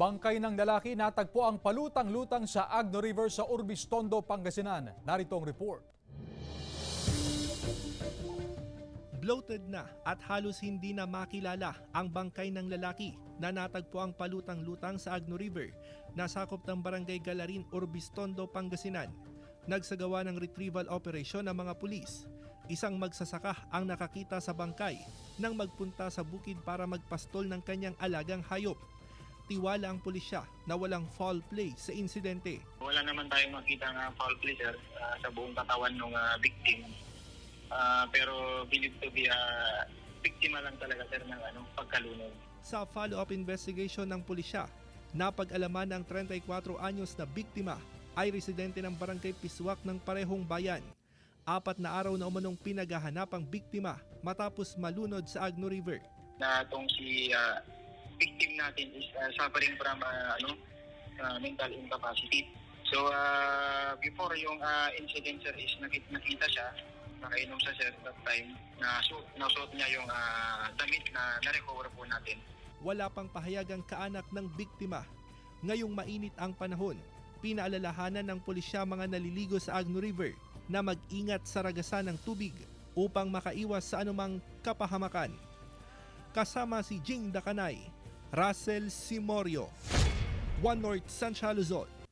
Bangkay ng lalaki natagpo ang palutang-lutang sa Agno River sa Urbis, Tondo, Pangasinan. Narito ang report. Bloated na at halos hindi na makilala ang bangkay ng lalaki na natagpo ang palutang-lutang sa Agno River na sakop ng Barangay Galarin, Urbis, Tondo, Pangasinan. Nagsagawa ng retrieval operation ng mga pulis. Isang magsasaka ang nakakita sa bangkay nang magpunta sa bukid para magpastol ng kanyang alagang hayop. Tiwala ang pulisya na walang foul play sa insidente. Wala naman tayong makita ng foul play, sir, sa buong katawan ng victim. Pero believed to be biktima lang talaga, sir, ng pagkalunod. Sa follow-up investigation ng pulisya, napag-alaman ng 34 anyos na biktima ay residente ng Barangay Piswak ng parehong bayan. 4 na araw na umanong pinaghahanap ang biktima matapos malunod sa Agno River. Na itong si victim natin is suffering from mental incapacity. So before yung incident, sir, is nakita siya, nakainom siya, sir, that time, nasuot niya yung damit na na-recover po natin. Wala pang pahayag ang kaanak ng biktima. Ngayong mainit ang panahon, pinaalalahanan ng pulisya mga naliligo sa Agno River na mag-ingat sa ragasan ng tubig upang makaiwas sa anumang kapahamakan. Kasama si Jing Dakanay, Russell Simorio, One North Central Luzon.